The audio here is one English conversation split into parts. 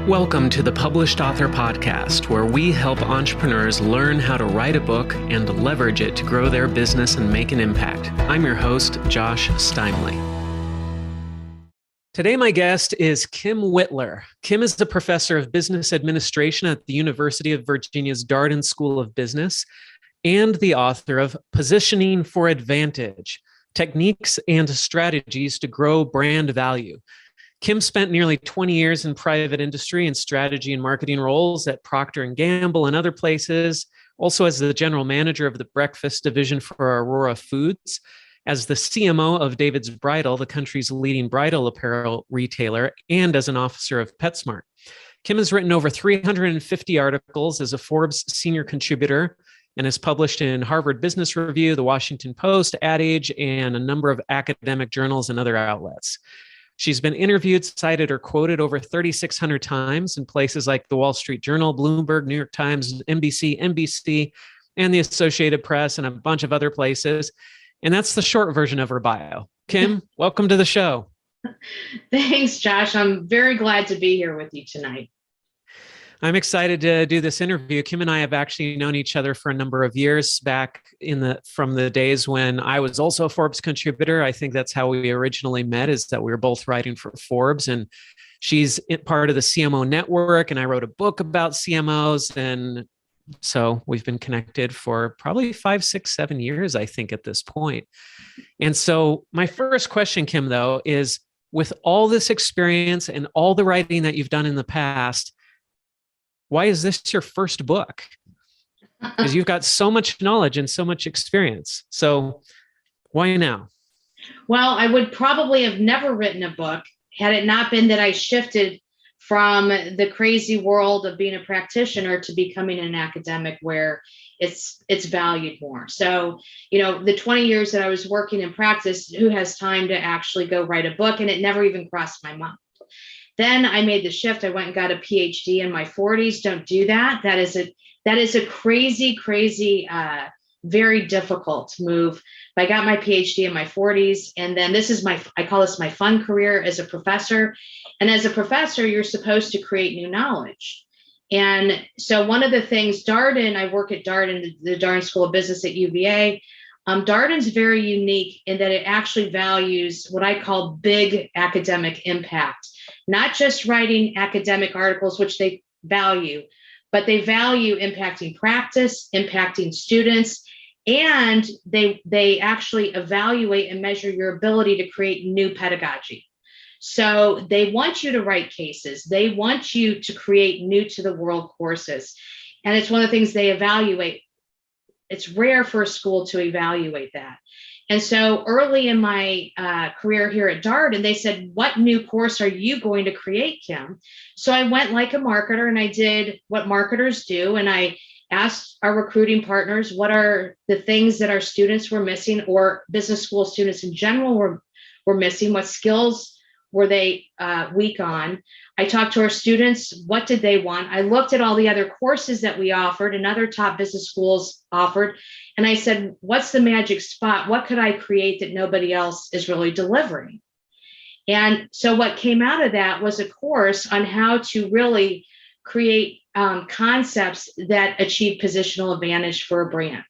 Welcome to the Published Author Podcast, where we help entrepreneurs learn how to write a book and leverage it to grow their business and make an impact. I'm your host, Josh Steimle. Today, my guest is Kim Whitler. Kim is a professor of business administration at the University of Virginia's Darden School of Business and the author of Positioning for Advantage: Techniques and Strategies to Grow Brand Value. Kim spent nearly 20 years in private industry and strategy and marketing roles at Procter Gamble and other places, also as the general manager of the breakfast division for Aurora Foods, as the CMO of David's Bridal, the country's leading bridal apparel retailer, and as an officer of PetSmart. Kim has written over 350 articles as a Forbes senior contributor and has published in Harvard Business Review, The Washington Post, Ad Age, and a number of academic journals and other outlets. She's been interviewed, cited, or quoted over 3,600 times in places like the Wall Street Journal, Bloomberg, New York Times, NBC, and the Associated Press, and a bunch of other places. And that's the short version of her bio. Kim, welcome to the show. Thanks, Josh. I'm very glad to be here with you tonight. I'm excited to do this interview. Kim and I have actually known each other for a number of years back from the days when I was also a Forbes contributor. I think that's how we originally met, is that we were both writing for Forbes, and she's part of the CMO network, and I wrote a book about CMOs. And so we've been connected for probably 5, 6, 7 years, I think, at this point. And so my first question, Kim, though, is with all this experience and all the writing that you've done in the past, why is this your first book? Because you've got so much knowledge and so much experience. So why now? Well, I would probably have never written a book had it not been that I shifted from the crazy world of being a practitioner to becoming an academic where it's valued more. So, the 20 years that I was working in practice, who has time to actually go write a book? And it never even crossed my mind. Then I made the shift. I went and got a PhD in my 40s. Don't do that. That is a crazy, very difficult move. But I got my PhD in my 40s. And then I call this my fun career as a professor. And as a professor, you're supposed to create new knowledge. And so one of the things, Darden, I work at Darden, the Darden School of Business at UVA. Darden's very unique in that it actually values what I call big academic impact. Not just writing academic articles, which they value, but they value impacting practice, impacting students, and they actually evaluate and measure your ability to create new pedagogy. So they want you to write cases. They want you to create new to the world courses. And it's one of the things they evaluate. It's rare for a school to evaluate that. And so early in my career here at Darden, they said, what new course are you going to create, Kim? So I went like a marketer and I did what marketers do. And I asked our recruiting partners, what are the things that our students were missing, or business school students in general were missing? What skills were they weak on? I talked to our students. What did they want? I looked at all the other courses that we offered and other top business schools offered. And I said, what's the magic spot? What could I create that nobody else is really delivering? And so what came out of that was a course on how to really create concepts that achieve positional advantage for a brand.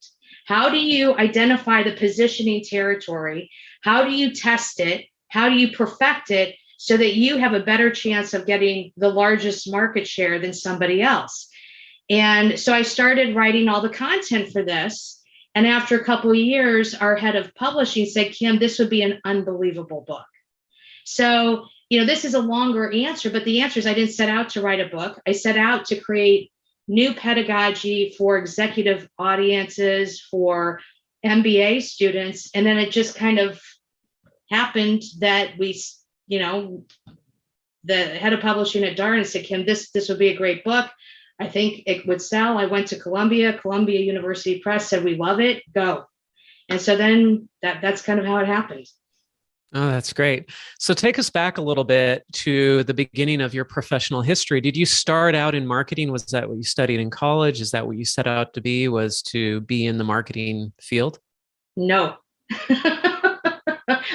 How do you identify the positioning territory? How do you test it? How do you perfect it so that you have a better chance of getting the largest market share than somebody else? And so I started writing all the content for this. And after a couple of years, our head of publishing said, Kim, this would be an unbelievable book. So, this is a longer answer, but the answer is I didn't set out to write a book. I set out to create new pedagogy for executive audiences, for MBA students. And then it just kind of happened that the head of publishing at Darden said, Kim, this would be a great book. I think it would sell. I went to Columbia University Press said, we love it, go. And so then that's kind of how it happened. Oh, that's great. So take us back a little bit to the beginning of your professional history. Did you start out in marketing? Was that what you studied in college? Is that what you set out to be, was to be in the marketing field? No.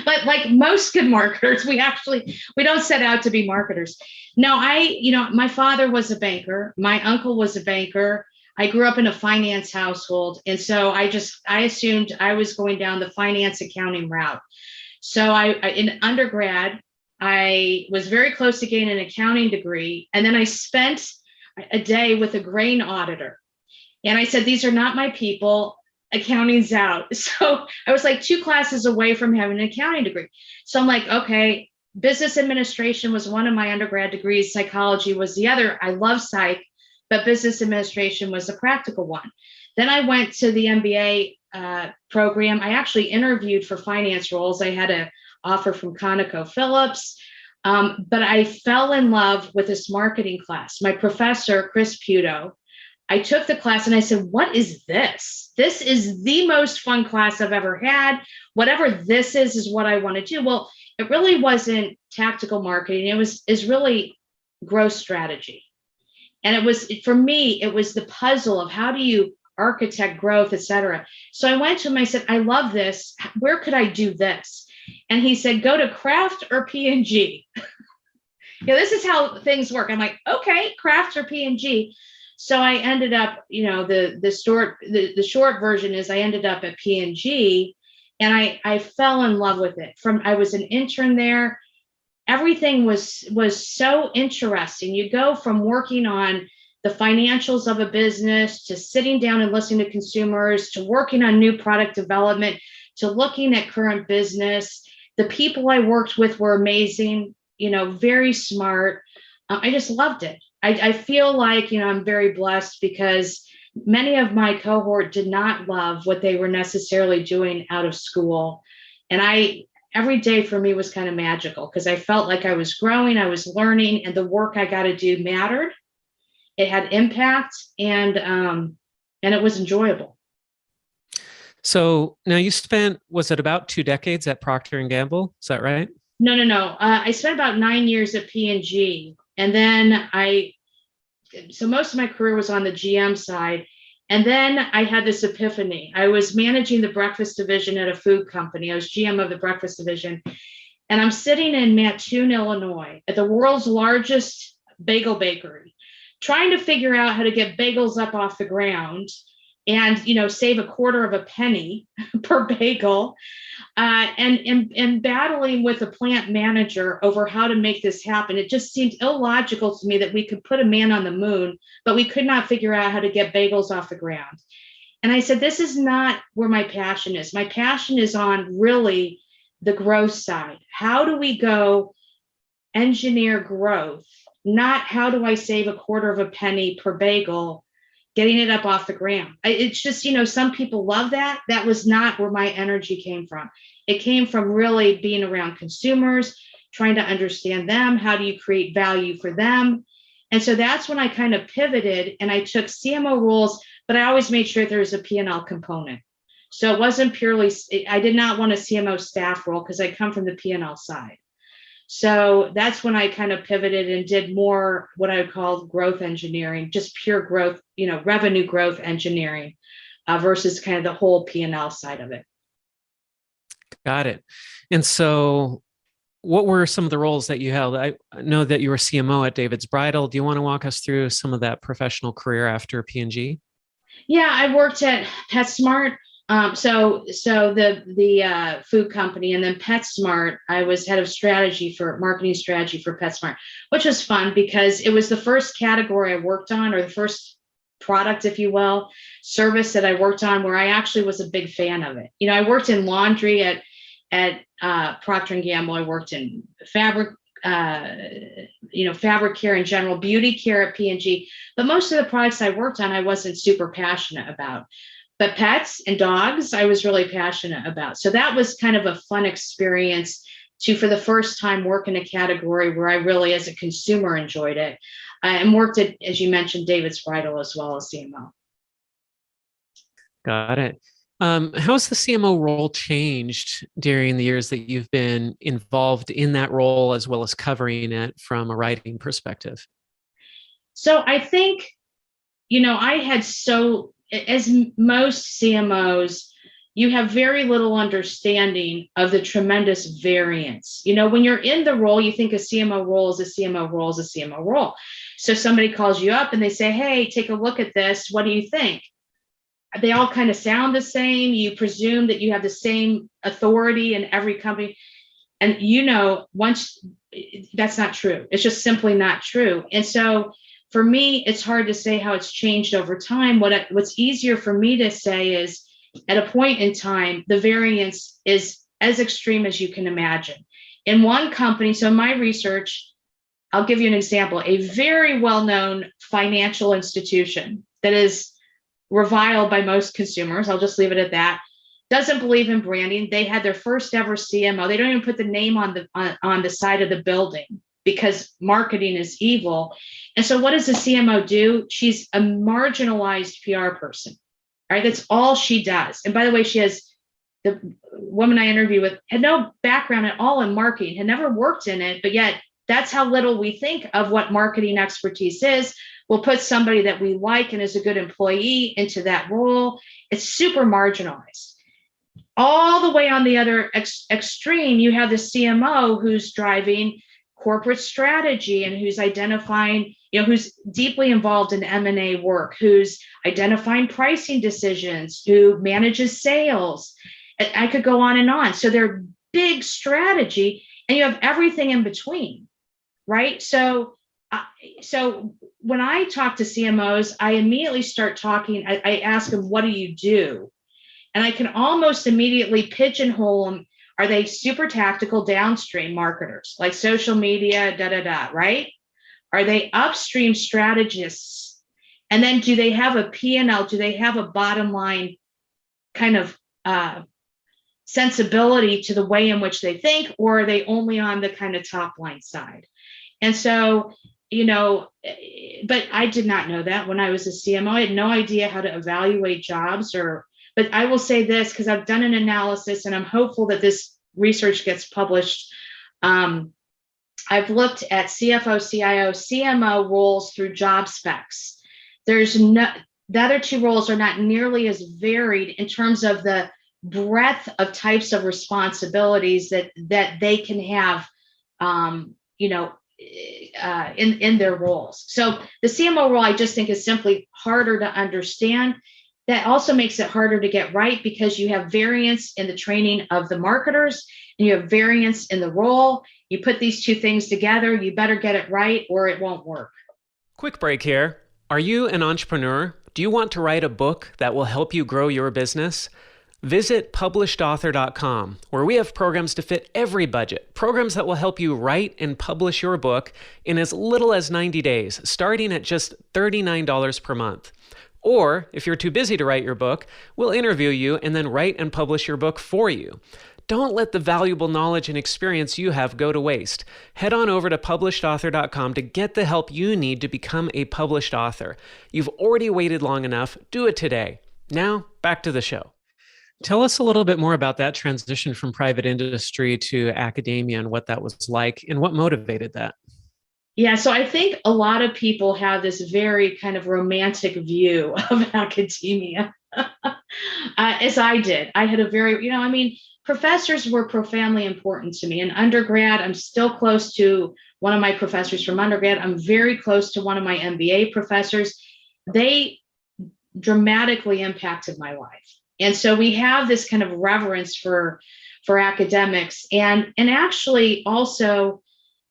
But like most good marketers, we don't set out to be marketers. No, my father was a banker. My uncle was a banker. I grew up in a finance household. And so I assumed I was going down the finance accounting route. So in undergrad, I was very close to getting an accounting degree. And then I spent a day with a grain auditor. And I said, these are not my people. Accounting's out. So I was like 2 classes away from having an accounting degree. So I'm like, okay, business administration was one of my undergrad degrees. Psychology was the other. I love psych, but business administration was a practical one. Then I went to the MBA program. I actually interviewed for finance roles. I had an offer from ConocoPhillips, but I fell in love with this marketing class. My professor, Chris Puto, I took the class and I said, what is this? This is the most fun class I've ever had. Whatever this is what I want to do. Well, it really wasn't tactical marketing. Is really growth strategy. And it was, for me, it was the puzzle of how do you architect growth, et cetera. So I went to him, I said, I love this. Where could I do this? And he said, go to Kraft or P&G. This is how things work. I'm like, okay, Kraft or P&G. So I ended up, the short version is I ended up at P&G, and I fell in love with it. I was an intern there. Everything was so interesting. You go from working on the financials of a business to sitting down and listening to consumers, to working on new product development, to looking at current business. The people I worked with were amazing, very smart. I just loved it. I feel like, I'm very blessed because many of my cohort did not love what they were necessarily doing out of school. And every day for me was kind of magical because I felt like I was growing, I was learning, and the work I got to do mattered. It had impact, and it was enjoyable. So now you spent, was it about 2 decades at Procter Gamble? Is that right? No. I spent about 9 years at P&G. And then so most of my career was on the GM side. And then I had this epiphany. I was managing the breakfast division at a food company. I was GM of the breakfast division. And I'm sitting in Mattoon, Illinois, at the world's largest bagel bakery, trying to figure out how to get bagels up off the ground and, save a quarter of a penny per bagel. And battling with a plant manager over how to make this happen. It just seemed illogical to me that we could put a man on the moon, but we could not figure out how to get bagels off the ground. And I said, this is not where my passion is. My passion is on really the growth side. How do we go engineer growth? Not how do I save a quarter of a penny per bagel, getting it up off the ground. It's just, some people love that. That was not where my energy came from. It came from really being around consumers, trying to understand them. How do you create value for them? And so that's when I kind of pivoted and I took CMO roles, but I always made sure there was a P&L component. So it wasn't purely, I did not want a CMO staff role because I come from the P&L side. So that's when I kind of pivoted and did more what I would call growth engineering, just pure growth, revenue growth engineering versus kind of the whole P&L side of it. Got it. And so what were some of the roles that you held? I know that you were CMO at David's Bridal. Do you want to walk us through some of that professional career after P&G? Yeah, I worked at PetSmart. So the food company, and then PetSmart, I was head of marketing strategy for PetSmart, which was fun because it was the first category I worked on, or the first product, if you will, service that I worked on where I actually was a big fan of it. I worked in laundry at Procter Gamble. I worked in fabric care in general, beauty care at P&G, but most of the products I worked on, I wasn't super passionate about. But pets and dogs, I was really passionate about. So that was kind of a fun experience to, for the first time, work in a category where I really, as a consumer, enjoyed it. And worked at, as you mentioned, David's Bridal as well as CMO. Got it. How's the CMO role changed during the years that you've been involved in that role, as well as covering it from a writing perspective? So I think, as most CMOs, you have very little understanding of the tremendous variance. When you're in the role, you think a CMO role is a CMO role is a CMO role. So somebody calls you up and they say, hey, take a look at this. What do you think? They all kind of sound the same. You presume that you have the same authority in every company. And once that's not true. It's just simply not true. And so for me, it's hard to say how it's changed over time. What's easier for me to say is, at a point in time, the variance is as extreme as you can imagine. In one company, so in my research, I'll give you an example, a very well-known financial institution that is reviled by most consumers, I'll just leave it at that, doesn't believe in branding. They had their first ever CMO. They don't even put the name on the side of the building because marketing is evil. And so what does the CMO do? She's a marginalized PR person. Right, that's all she does. And by the way, the woman I interviewed with had no background at all in marketing, had never worked in it, but yet that's how little we think of what marketing expertise is. We'll put somebody that we like and is a good employee into that role. It's super marginalized. All the way on the other extreme, you have the CMO who's driving corporate strategy and who's identifying, who's deeply involved in M&A work, who's identifying pricing decisions, who manages sales. I could go on and on. So they're big strategy, and you have everything in between, right? So when I talk to CMOs, I immediately start talking. I ask them, what do you do? And I can almost immediately pigeonhole them. Are they super tactical downstream marketers, like social media, right? Are they upstream strategists? And then do they have a P&L? Do they have a bottom line kind of sensibility to the way in which they think, or are they only on the kind of top line side? And so, but I did not know that when I was a CMO. I had no idea how to evaluate jobs but I will say this, because I've done an analysis and I'm hopeful that this research gets published. I've looked at CFO, CIO, CMO roles through job specs. The other two roles are not nearly as varied in terms of the breadth of types of responsibilities that they can have, in their roles. So the CMO role, I just think, is simply harder to understand. That also makes it harder to get right because you have variance in the training of the marketers and you have variance in the role. You put these two things together, you better get it right or it won't work. Quick break here. Are you an entrepreneur? Do you want to write a book that will help you grow your business? Visit publishedauthor.com, where we have programs to fit every budget, programs that will help you write and publish your book in as little as 90 days, starting at just $39 per month. Or, if you're too busy to write your book, we'll interview you and then write and publish your book for you. Don't let the valuable knowledge and experience you have go to waste. Head on over to publishedauthor.com to get the help you need to become a published author. You've already waited long enough. Do it today. Now, back to the show. Tell us a little bit more about that transition from private industry to academia and what that was like and what motivated that. Yeah, so I think a lot of people have this very kind of romantic view of academia, as I did. I had a very, professors were profoundly important to me. In undergrad, I'm still close to one of my professors from undergrad. I'm very close to one of my MBA professors. They dramatically impacted my life. And so we have this kind of reverence for academics and actually also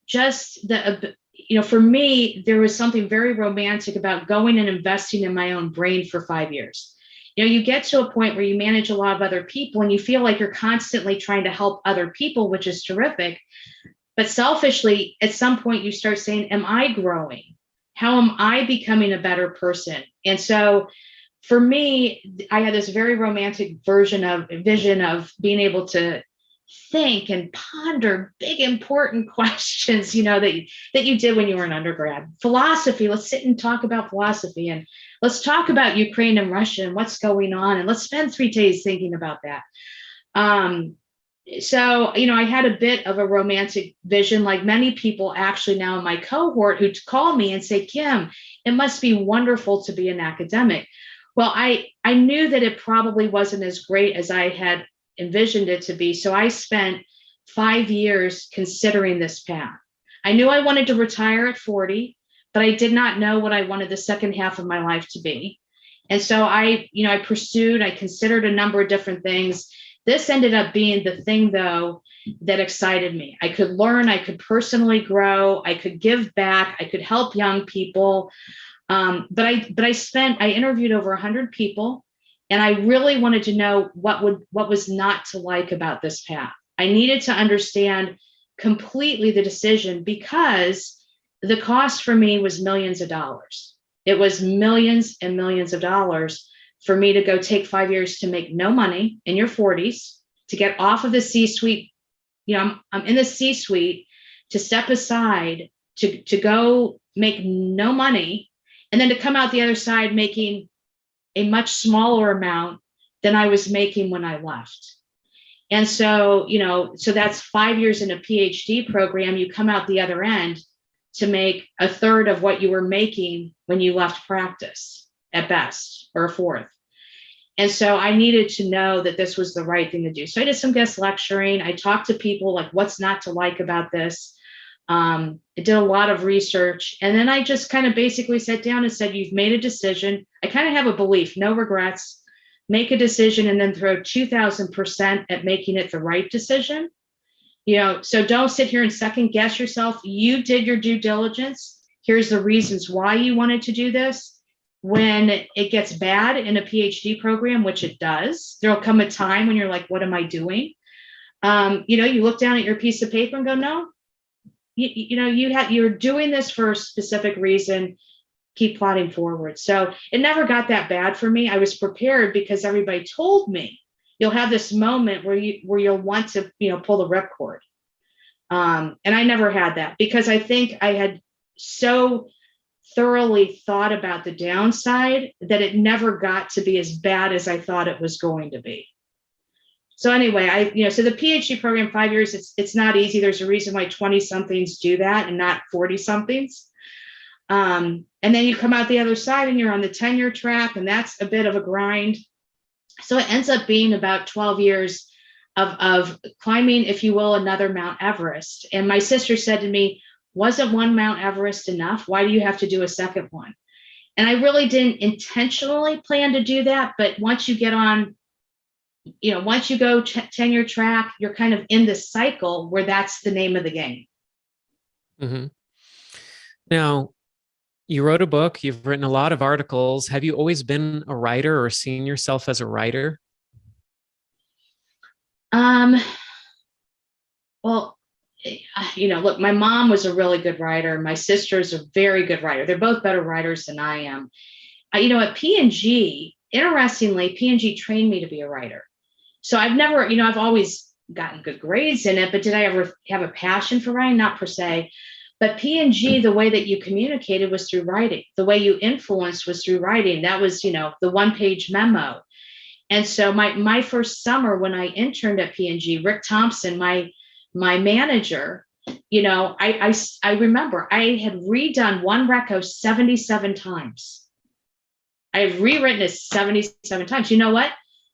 just for me, there was something very romantic about going and investing in my own brain for 5 years. You get to a point where you manage a lot of other people and you feel like you're constantly trying to help other people, which is terrific. But selfishly, at some point you start saying, am I growing? How am I becoming a better person? And so for me, I had this very romantic vision of being able to think and ponder big, important questions, that you did when you were an undergrad. Philosophy, let's sit and talk about philosophy, and let's talk about Ukraine and Russia and what's going on, and let's spend 3 days thinking about that. So, I had a bit of a romantic vision, like many people actually now in my cohort who call me and say, Kim, it must be wonderful to be an academic. Well, I knew that it probably wasn't as great as I had envisioned it to be. So I spent 5 years considering this path. I knew I wanted to retire at 40, but I did not know what I wanted the second half of my life to be. And so I considered a number of different things. This ended up being the thing, though, that excited me. I could learn, I could personally grow, I could give back, I could help young people. But I interviewed over 100 people, and I really wanted to know what was not to like about this path. I needed to understand completely the decision, because the cost for me was millions of dollars. It was millions and millions of dollars for me to go take 5 years to make no money in your 40s, to get off of the C-suite. I'm in the C-suite, to step aside, to go make no money, and then to come out the other side making a much smaller amount than I was making when I left. And so, so that's 5 years in a PhD program. You come out the other end to make a third of what you were making when you left practice, at best, or a fourth. And so I needed to know that this was the right thing to do. So I did some guest lecturing. I talked to people like, what's not to like about this? I did a lot of research. And then I just kind of basically sat down and said, you've made a decision. I kind of have a belief, no regrets, make a decision, and then throw 2,000% at making it the right decision. So don't sit here and second guess yourself. You did your due diligence. Here's the reasons why you wanted to do this. When it gets bad in a PhD program, which it does, there'll come a time when you're like, what am I doing? You look down at your piece of paper and go, no, you're doing this for a specific reason. Keep plodding forward. So it never got that bad for me. I was prepared because everybody told me you'll have this moment where you'll want to, pull the ripcord. And I never had that, because I think I had so thoroughly thought about the downside that it never got to be as bad as I thought it was going to be. So anyway, so the PhD program, 5 years, it's not easy. There's a reason why 20 somethings do that and not 40 somethings. And then you come out the other side and you're on the tenure track, and that's a bit of a grind. So it ends up being about 12 years of climbing, if you will, another Mount Everest. And my sister said to me, wasn't one Mount Everest enough? Why do you have to do a second one? And I really didn't intentionally plan to do that. But once you get on, once you go tenure track, you're kind of in this cycle where that's the name of the game. Mm-hmm. Now, you wrote a book, you've written a lot of articles. Have you always been a writer or seen yourself as a writer? Well, look, my mom was a really good writer. My sister's a very good writer. They're both better writers than I am. At P&G, interestingly, P&G trained me to be a writer. So I've always gotten good grades in it, but did I ever have a passion for writing? Not per se. But P&G, the way that you communicated was through writing. The way you influenced was through writing. That was, the one-page memo. And so my first summer when I interned at P&G, Rick Thompson, my manager, I remember I had redone one reco 77 times. I had rewritten it 77 times. You know what?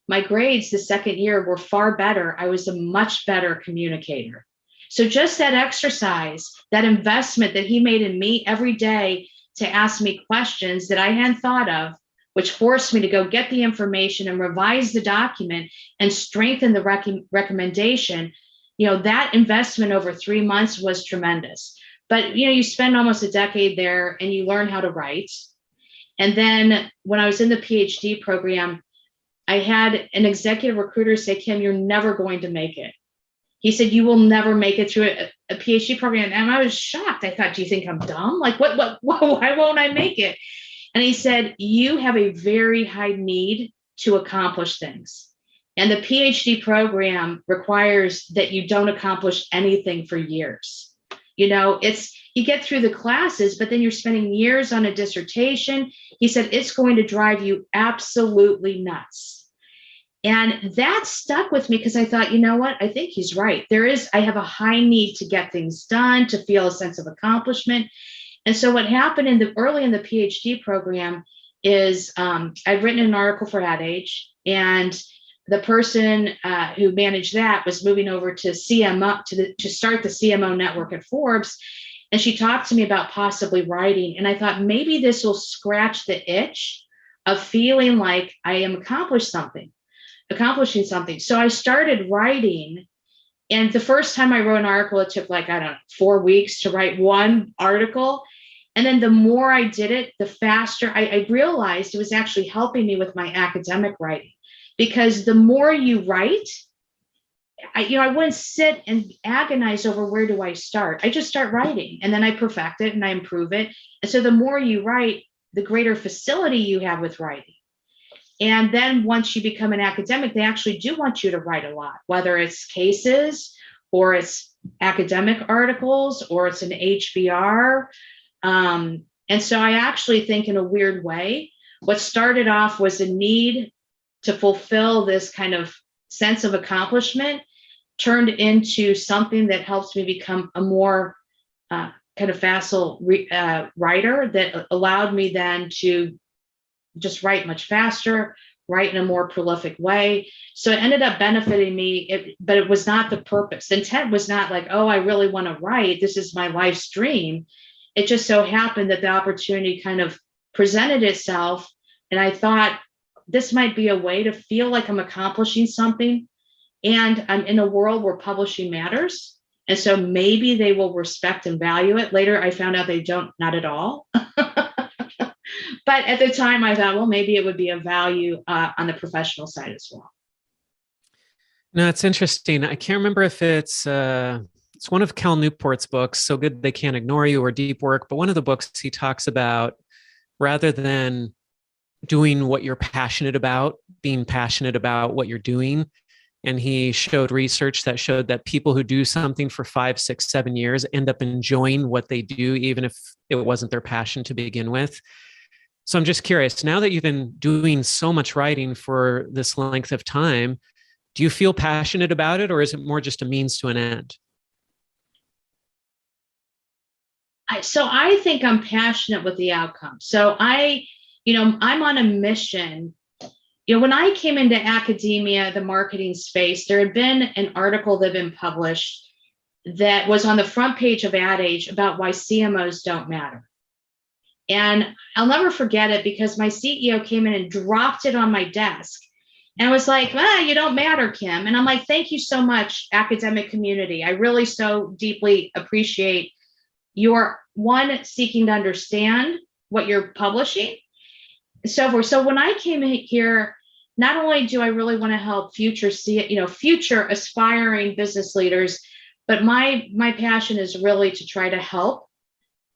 My grades the second year were far better. I was a much better communicator. So just that exercise, that investment that he made in me every day to ask me questions that I hadn't thought of, which forced me to go get the information and revise the document and strengthen the recommendation, that investment over 3 months was tremendous. But, you spend almost a decade there and you learn how to write. And then when I was in the PhD program, I had an executive recruiter say, Kim, you're never going to make it. He said, you will never make it through a PhD program. And I was shocked. I thought, do you think I'm dumb? Like, why won't I make it? And he said, you have a very high need to accomplish things. And the PhD program requires that you don't accomplish anything for years. You get through the classes, but then you're spending years on a dissertation. He said, it's going to drive you absolutely nuts. And that stuck with me because I thought, you know what? I think he's right. I have a high need to get things done, to feel a sense of accomplishment. And so what happened early in the PhD program is I'd written an article for Ad Age, and the person who managed that was moving over to CMO to start the CMO network at Forbes. And she talked to me about possibly writing. And I thought maybe this will scratch the itch of feeling like I am accomplishing something. So I started writing. And the first time I wrote an article, it took like, I don't know, 4 weeks to write one article. And then the more I did it, the faster I realized it was actually helping me with my academic writing. Because the more you write, I wouldn't sit and agonize over where do I start. I just start writing, and then I perfect it and I improve it. And so the more you write, the greater facility you have with writing. And then once you become an academic, they actually do want you to write a lot, whether it's cases or it's academic articles or it's an HBR. And so I actually think, in a weird way, what started off was a need to fulfill this kind of sense of accomplishment turned into something that helps me become a more kind of facile writer, that allowed me then to just write much faster, write in a more prolific way. So it ended up benefiting me, but it was not the purpose. The intent was not like, oh, I really want to write, this is my life's dream. It just so happened that the opportunity kind of presented itself. And I thought, this might be a way to feel like I'm accomplishing something. And I'm in a world where publishing matters. And so maybe they will respect and value it. Later, I found out they don't, not at all. But at the time, I thought, well, maybe it would be a value on the professional side as well. No, it's interesting. I can't remember if it's one of Cal Newport's books, So Good They Can't Ignore You, or Deep Work. But one of the books he talks about, rather than doing what you're passionate about, being passionate about what you're doing. And he showed research that showed that people who do something for 5, 6, 7 years end up enjoying what they do, even if it wasn't their passion to begin with. So I'm just curious, now that you've been doing so much writing for this length of time, do you feel passionate about it, or is it more just a means to an end? So I think I'm passionate with the outcome. So I'm on a mission. When I came into academia, the marketing space, there had been an article that had been published that was on the front page of Ad Age about why CMOs don't matter. And I'll never forget it, because my CEO came in and dropped it on my desk. And I was like, you don't matter, Kim. And I'm like, thank you so much, academic community. I really so deeply appreciate your seeking to understand what you're publishing, and so forth. So when I came in here, not only do I really want to help future aspiring business leaders, but my passion is really to try to help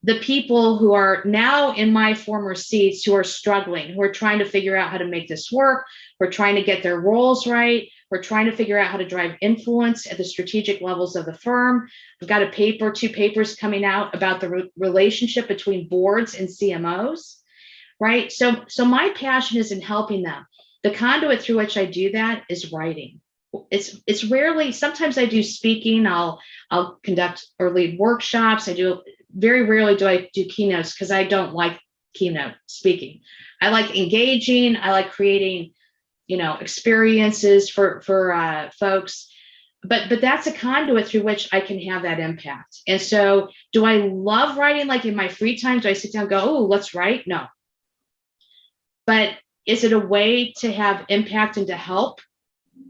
the people who are now in my former seats, who are struggling, who are trying to figure out how to make this work. We're trying to get their roles right. We're trying to figure out how to drive influence at the strategic levels of the firm. I've got 2 papers coming out about the relationship between boards and CMOs, right? So my passion is in helping them. The conduit through which I do that is writing. It's rarely, sometimes I do speaking, I'll conduct or lead workshops. Very rarely do I do keynotes, because I don't like keynote speaking. I like engaging. I like creating, experiences for folks. But that's a conduit through which I can have that impact. And so, do I love writing? Like in my free time, do I sit down and go, oh, let's write? No. But is it a way to have impact and to help?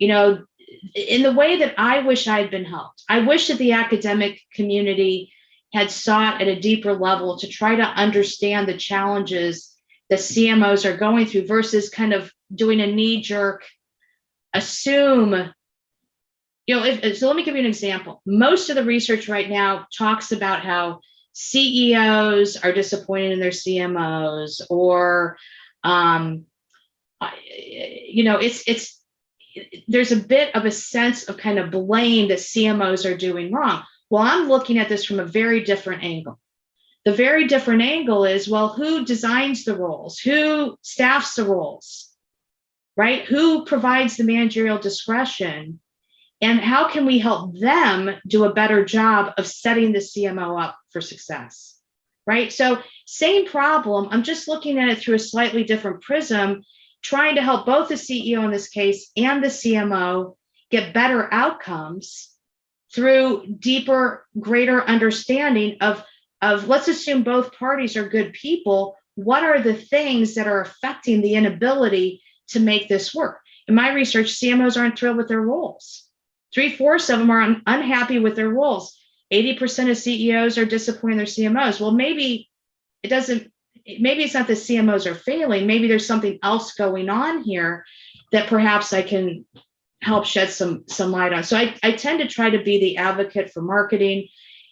In the way that I wish I had been helped. I wish that the academic community had sought at a deeper level to try to understand the challenges that CMOs are going through, versus kind of doing a knee-jerk assume. So let me give you an example. Most of the research right now talks about how CEOs are disappointed in their CMOs, or there's a bit of a sense of kind of blame that CMOs are doing wrong. Well, I'm looking at this from a very different angle. The very different angle is, well, who designs the roles? Who staffs the roles, right? Who provides the managerial discretion? And how can we help them do a better job of setting the CMO up for success? right? So same problem. I'm just looking at it through a slightly different prism, trying to help both the CEO in this case and the CMO get better outcomes through deeper, greater understanding of let's assume both parties are good people. What are the things that are affecting the inability to make this work? In my research, CMOs aren't thrilled with their roles. 3/4 of them are unhappy with their roles. 80% of CEOs are disappointed in their CMOs. Well, maybe it's not the CMOs are failing. Maybe there's something else going on here that perhaps I can help shed some light on. So I tend to try to be the advocate for marketing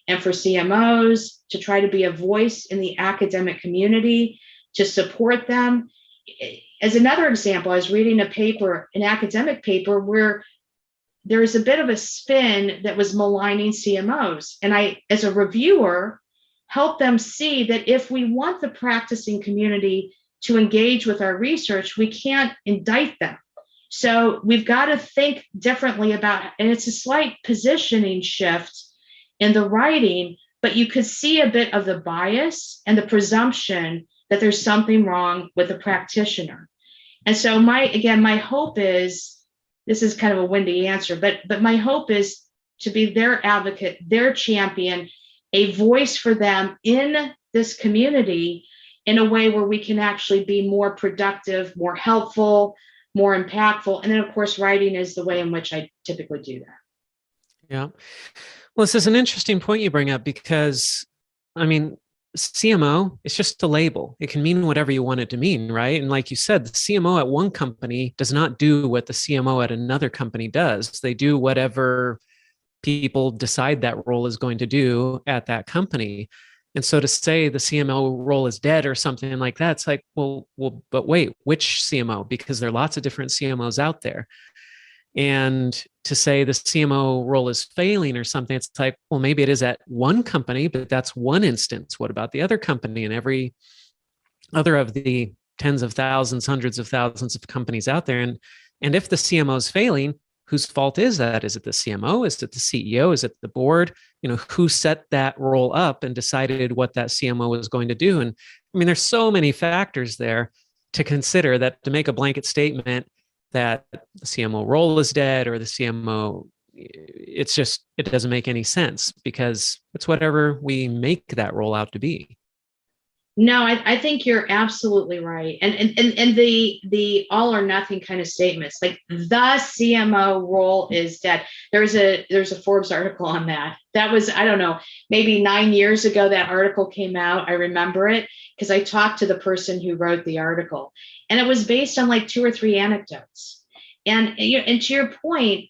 and for CMOs, to try to be a voice in the academic community, to support them. As another example, I was reading an academic paper where there was a bit of a spin that was maligning CMOs. And I, as a reviewer, helped them see that if we want the practicing community to engage with our research, we can't indict them. So we've got to think differently about, and it's a slight positioning shift in the writing, but you could see a bit of the bias and the presumption that there's something wrong with the practitioner. And so my hope is, this is kind of a windy answer, but my hope is to be their advocate, their champion, a voice for them in this community in a way where we can actually be more productive, more helpful, more impactful. And then, of course, writing is the way in which I typically do that. Yeah. Well, this is an interesting point you bring up because, I mean, CMO, it's just a label. It can mean whatever you want it to mean, right? And like you said, the CMO at one company does not do what the CMO at another company does. They do whatever people decide that role is going to do at that company. And so to say the CMO role is dead or something like that, it's like, well, but wait, which CMO? Because there are lots of different CMOs out there. And to say the CMO role is failing or something, it's like, well, maybe it is at one company, but that's one instance. What about the other company and every other of the tens of thousands, hundreds of thousands of companies out there? And if the CMO is failing, whose fault is that? Is it the CMO? Is it the CEO? Is it the board? Who set that role up and decided what that CMO was going to do? And I mean, there's so many factors there to consider that to make a blanket statement that the CMO role is dead or the CMO, it doesn't make any sense because it's whatever we make that role out to be. No, I think you're absolutely right. And the all or nothing kind of statements, like the CMO role is dead. There's a Forbes article on that. That was, I don't know, maybe 9 years ago that article came out. I remember it because I talked to the person who wrote the article, and it was based on like 2 or 3 anecdotes. And to your point,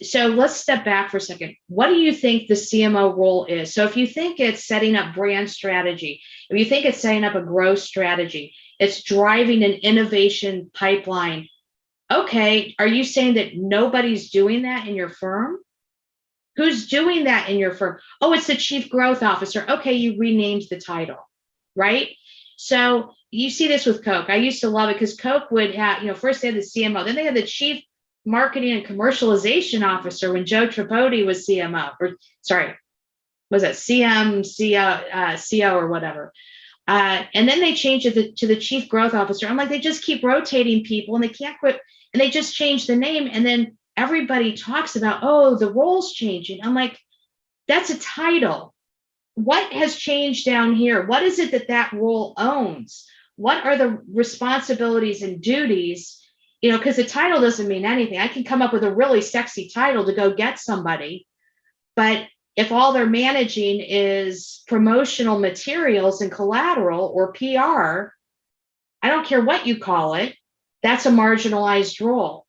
so let's step back for a second. What do you think the CMO role is? So if you think it's setting up brand strategy, if you think it's setting up a growth strategy, it's driving an innovation pipeline. Okay, are you saying that nobody's doing that in your firm? Who's doing that in your firm? Oh, it's the chief growth officer. Okay, you renamed the title, right? So you see this with Coke. I used to love it because Coke would have, first they had the CMO, then they had the chief marketing and commercialization officer when Joe Tripodi was CMO, or sorry, was it CO or whatever. And then they changed it to the chief growth officer. I'm like, they just keep rotating people and they can't quit. And they just changed the name. And then everybody talks about, oh, the role's changing. I'm like, that's a title. What has changed down here? What is it that role owns? What are the responsibilities and duties? Because the title doesn't mean anything. I can come up with a really sexy title to go get somebody, but if all they're managing is promotional materials and collateral or PR, I don't care what you call it, that's a marginalized role.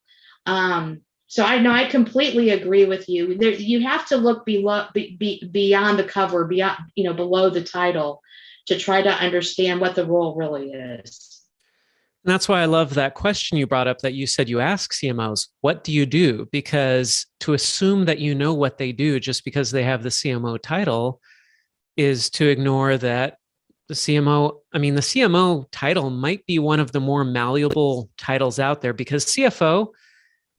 So I completely agree with you. You have to look beyond the cover, below the title, to try to understand what the role really is. And that's why I love that question you brought up that you said you ask CMOs, what do you do? Because to assume that you know what they do just because they have the CMO title is to ignore that the CMO title might be one of the more malleable titles out there, because CFO,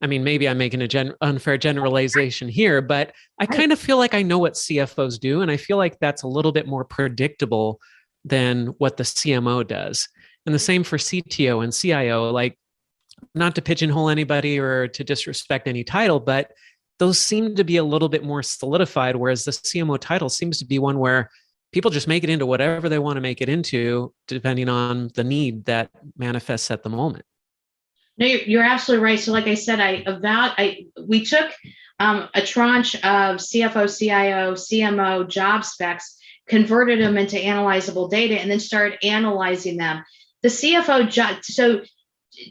I mean, maybe I'm making a unfair generalization here, but I kind of feel like I know what CFOs do. And I feel like that's a little bit more predictable than what the CMO does. And the same for CTO and CIO, like, not to pigeonhole anybody or to disrespect any title, but those seem to be a little bit more solidified, whereas the CMO title seems to be one where people just make it into whatever they want to make it into, depending on the need that manifests at the moment. No, you're absolutely right. So like I said, we took a tranche of CFO, CIO, CMO job specs, converted them into analyzable data, and then started analyzing them. The CFO job, so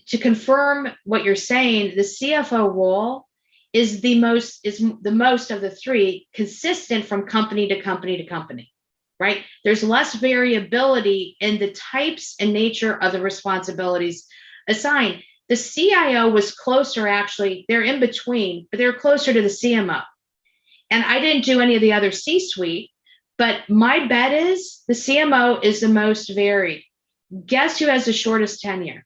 to confirm what you're saying, the CFO role is the most of the three consistent from company to company to company, right? There's less variability in the types and nature of the responsibilities assigned. The CIO was closer, actually, they're in between, but they're closer to the CMO. And I didn't do any of the other C-suite, but my bet is the CMO is the most varied. Guess who has the shortest tenure?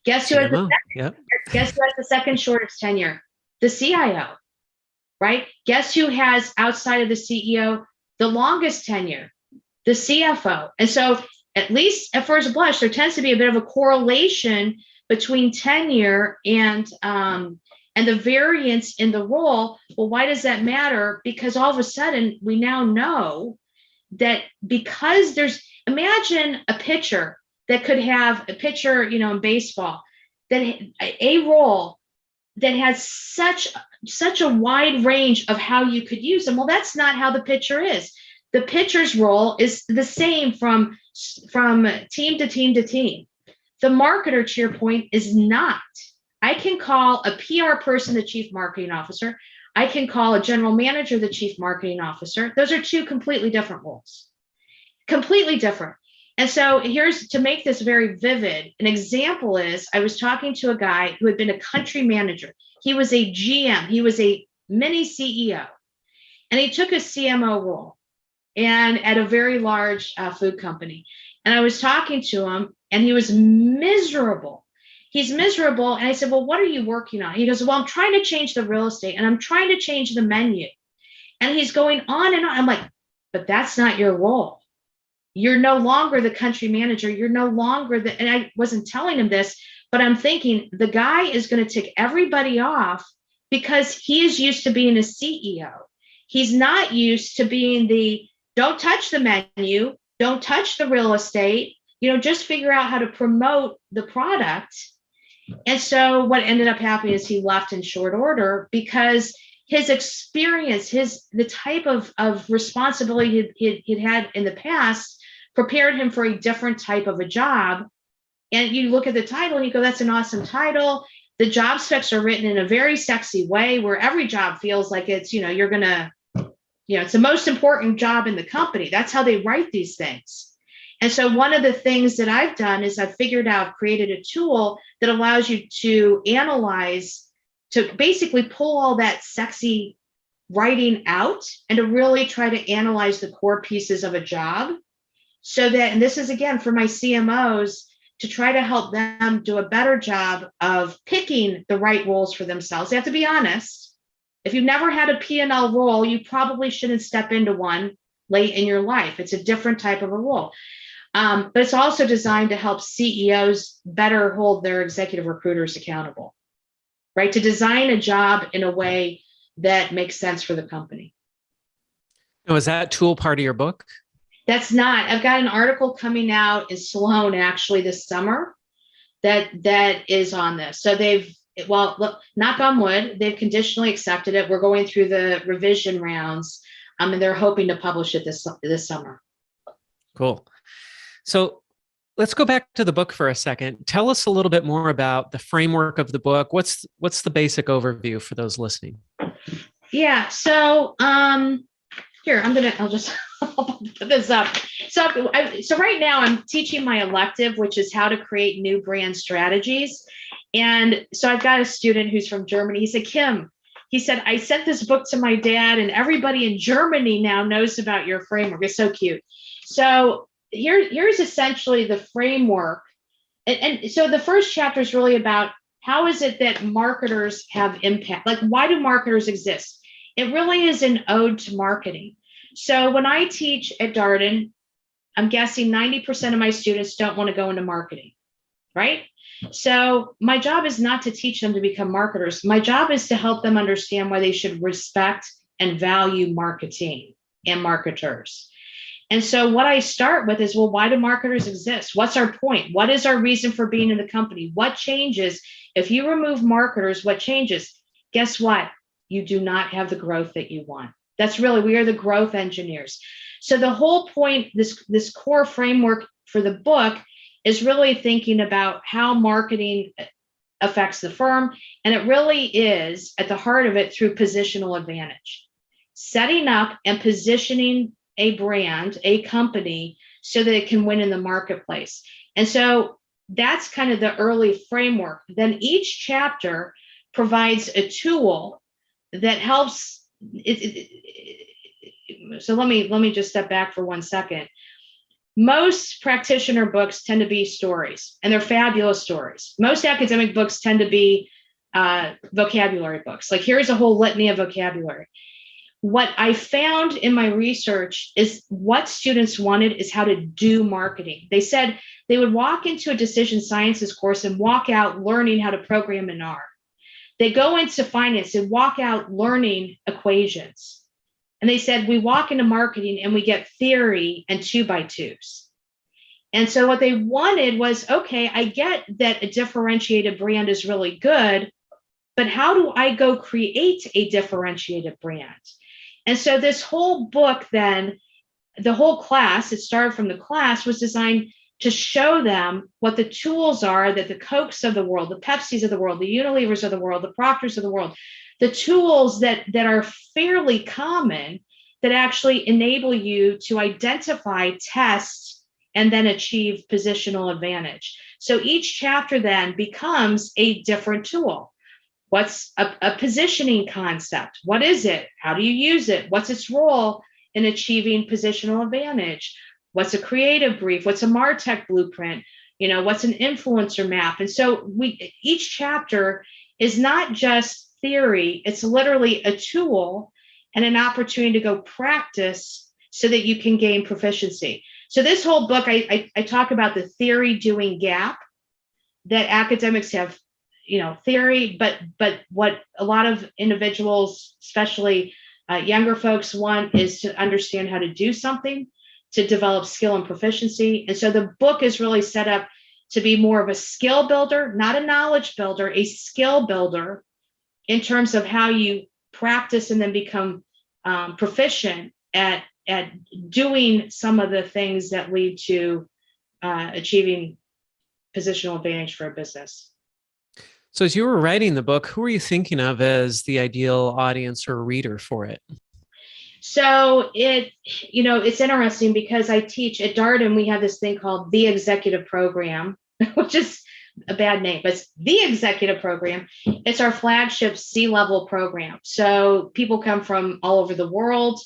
Guess who has the second shortest tenure? The CIO, right? Guess who has, outside of the CEO, the longest tenure? The CFO. And so, at least at first blush, there tends to be a bit of a correlation between tenure and the variance in the role. Well, why does that matter? Because all of a sudden, we now know that because imagine a pitcher that could have a pitcher, in baseball, that a role that has such a wide range of how you could use them. Well, that's not how the pitcher is. The pitcher's role is the same from team to team to team. The marketer, to your point, is not. I can call a PR person the chief marketing officer. I can call a general manager the chief marketing officer. Those are two completely different roles. Completely different. And so here's, to make this very vivid, an example is I was talking to a guy who had been a country manager. He was a GM. He was a mini CEO. And he took a CMO role and at a very large food company. And I was talking to him and he was miserable. He's miserable. And I said, well, what are you working on? He goes, well, I'm trying to change the real estate and I'm trying to change the menu. And he's going on and on. I'm like, but that's not your role. You're no longer the country manager. You're no longer and I wasn't telling him this, but I'm thinking the guy is going to tick everybody off because he is used to being a CEO. He's not used to being don't touch the menu, don't touch the real estate, just figure out how to promote the product. And so what ended up happening is he left in short order because his experience, the type of responsibility he'd had in the past prepared him for a different type of a job. And you look at the title and you go, that's an awesome title. The job specs are written in a very sexy way where every job feels like it's, you're going to, it's the most important job in the company. That's how they write these things. And so one of the things that I've done is I've created a tool that allows you to analyze, to basically pull all that sexy writing out and to really try to analyze the core pieces of a job. So that, and this is again for my CMOs, to try to help them do a better job of picking the right roles for themselves. They have to be honest. If you've never had a P&L role, you probably shouldn't step into one late in your life. It's a different type of a role. But it's also designed to help CEOs better hold their executive recruiters accountable, right? To design a job in a way that makes sense for the company. Now, is that tool part of your book? That's not. I've got an article coming out in Sloan actually this summer that is on this. So look, knock on wood, they've conditionally accepted it. We're going through the revision rounds, and they're hoping to publish it this summer. Cool. So let's go back to the book for a second. Tell us a little bit more about the framework of the book. What's the basic overview for those listening? Yeah. So here, I'll just put this up. So right now I'm teaching my elective, which is how to create new brand strategies. And so I've got a student who's from Germany. He said, Kim, I sent this book to my dad and everybody in Germany now knows about your framework. It's so cute. So here's essentially the framework. And so the first chapter is really about how is it that marketers have impact? Like, why do marketers exist? It really is an ode to marketing. So when I teach at Darden, I'm guessing 90% of my students don't want to go into marketing, right? So my job is not to teach them to become marketers. My job is to help them understand why they should respect and value marketing and marketers. And so what I start with is, well, why do marketers exist? What's our point? What is our reason for being in the company? What changes? If you remove marketers, what changes? Guess what? You do not have the growth that you want. That's really, we are the growth engineers. So the whole point, this core framework for the book is really thinking about how marketing affects the firm. And it really is at the heart of it through positional advantage, setting up and positioning a brand, a company, so that it can win in the marketplace. And so that's kind of the early framework. Then each chapter provides a tool that helps. So let me just step back for 1 second. Most practitioner books tend to be stories, and they're fabulous stories. Most academic books tend to be vocabulary books. Like, here's a whole litany of vocabulary. What I found in my research is what students wanted is how to do marketing. They said they would walk into a decision sciences course and walk out learning how to program in R. They go into finance and walk out learning equations. And they said, we walk into marketing and we get theory and 2x2s. And so what they wanted was, okay, I get that a differentiated brand is really good, but how do I go create a differentiated brand? And so this whole book then, the whole class, it started from the class, was designed to show them what the tools are that the Cokes of the world, the Pepsis of the world, the Unilevers of the world, the Procters of the world, the tools that are fairly common that actually enable you to identify, test, and then achieve positional advantage. So each chapter then becomes a different tool. What's a positioning concept? What is it? How do you use it? What's its role in achieving positional advantage? What's a creative brief? What's a MarTech blueprint? What's an influencer map? And so each chapter is not just theory, it's literally a tool and an opportunity to go practice so that you can gain proficiency. So this whole book, I talk about the theory doing gap, that academics have theory, but what a lot of individuals, especially younger folks, want is to understand how to do something, to develop skill and proficiency. And so the book is really set up to be more of a skill builder, not a knowledge builder, a skill builder in terms of how you practice and then become proficient at doing some of the things that lead to achieving positional advantage for a business. So as you were writing the book, who were you thinking of as the ideal audience or reader for it? So it's interesting because I teach at Darden, we have this thing called the executive program, which is a bad name, but it's the executive program. It's our flagship C-level program. So people come from all over the world.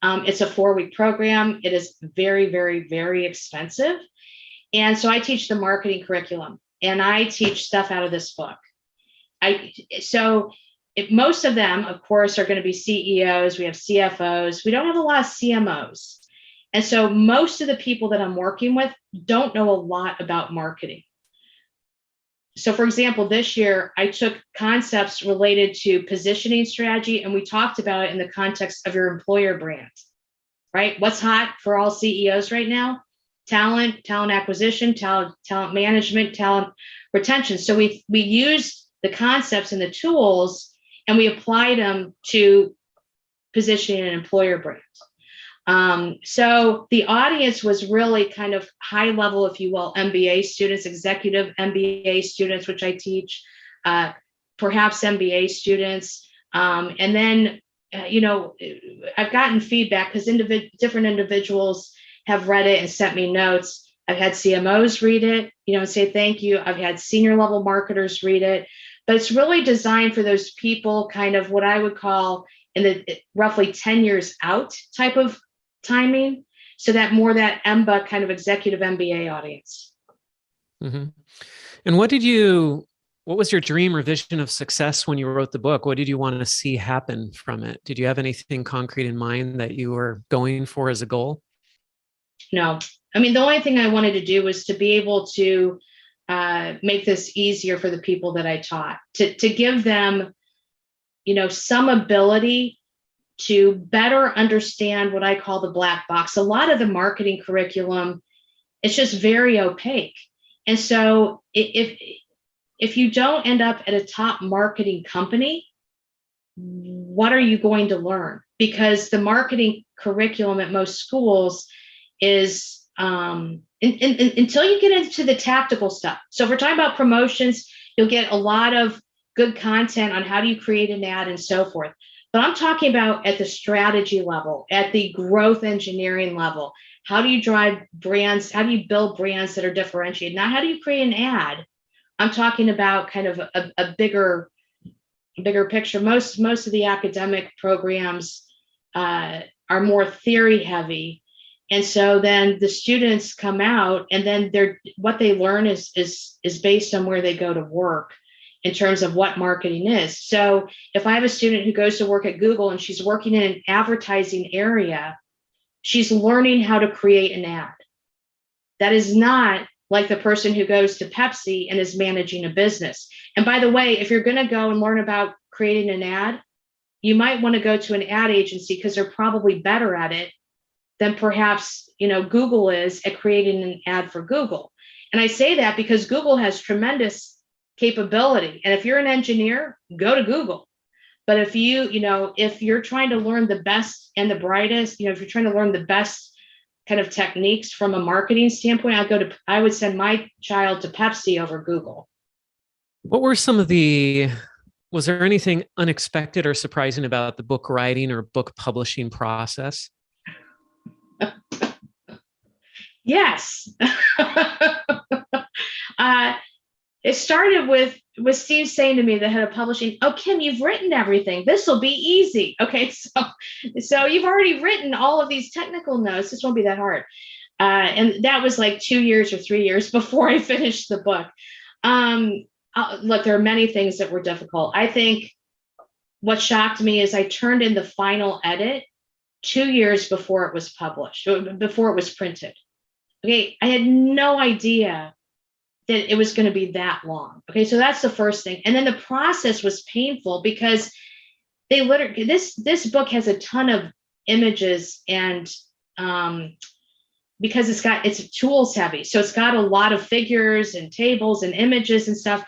It's a 4-week program. It is very, very, very expensive. And so I teach the marketing curriculum and I teach stuff out of this book. Most of them, of course, are going to be CEOs. We have CFOs. We don't have a lot of CMOs. And so most of the people that I'm working with don't know a lot about marketing. So for example, this year, I took concepts related to positioning strategy, and we talked about it in the context of your employer brand, right? What's hot for all CEOs right now? Talent acquisition, talent management, talent retention. So we used the concepts and the tools, and we applied them to positioning an employer brand. So the audience was really kind of high level, if you will, MBA students, executive MBA students, which I teach, perhaps MBA students. And then, I've gotten feedback because different individuals have read it and sent me notes. I've had CMOs read it, and say thank you. I've had senior level marketers read it. But it's really designed for those people kind of what I would call in the roughly 10 years out type of timing. So that EMBA kind of executive MBA audience. Mm-hmm. And what did you What was your dream or vision of success when you wrote the book? What did you want to see happen from it? Did you have anything concrete in mind that you were going for as a goal? No, I mean, the only thing I wanted to do was to be able to make this easier for the people that I taught, to give them, some ability to better understand what I call the black box. A lot of the marketing curriculum, it's just very opaque. And so if you don't end up at a top marketing company, what are you going to learn? Because the marketing curriculum at most schools is until you get into the tactical stuff. So if we're talking about promotions, you'll get a lot of good content on how do you create an ad and so forth. But I'm talking about at the strategy level, at the growth engineering level. How do you drive brands? How do you build brands that are differentiated? Now, how do you create an ad? I'm talking about kind of a bigger picture. Most of the academic programs are more theory heavy. And so then the students come out, and then what they learn is based on where they go to work in terms of what marketing is. So if I have a student who goes to work at Google and she's working in an advertising area, she's learning how to create an ad. That is not like the person who goes to Pepsi and is managing a business. And by the way, if you're going to go and learn about creating an ad, you might want to go to an ad agency because they're probably better at it than perhaps, Google is at creating an ad for Google. And I say that because Google has tremendous capability. And if you're an engineer, go to Google. But if if you're trying to learn the best and the brightest, if you're trying to learn the best kind of techniques from a marketing standpoint, I would send my child to Pepsi over Google. What were was there anything unexpected or surprising about the book writing or book publishing process? Yes. It started with Steve saying to me, the head of publishing, "Oh, Kim, you've written everything. This will be easy." Okay, so you've already written all of these technical notes. This won't be that hard. And that was like 2 years or 3 years before I finished the book. Look, there are many things that were difficult. I think what shocked me is I turned in the final edit 2 years before it was published, before it was printed. Okay, I had no idea that it was going to be that long. Okay, so that's the first thing. And then the process was painful because they literally, this book has a ton of images, and because it's tools heavy. So it's got a lot of figures and tables and images and stuff.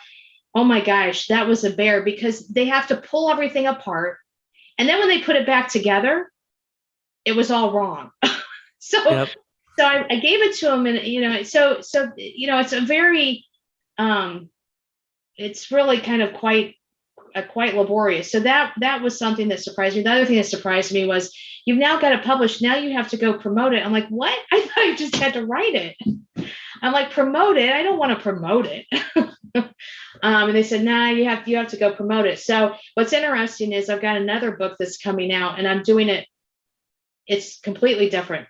Oh my gosh, that was a bear because they have to pull everything apart. And then when they put it back together, it was all wrong. Yep. So I gave it to him, and it's a very, it's really kind of quite laborious. So that was something that surprised me. The other thing that surprised me was, you've now got it published. Now you have to go promote it. I'm like, what? I thought I just had to write it. I'm like, promote it? I don't want to promote it. And they said, nah, you have to go promote it. So what's interesting is I've got another book that's coming out, and I'm doing it. It's completely different.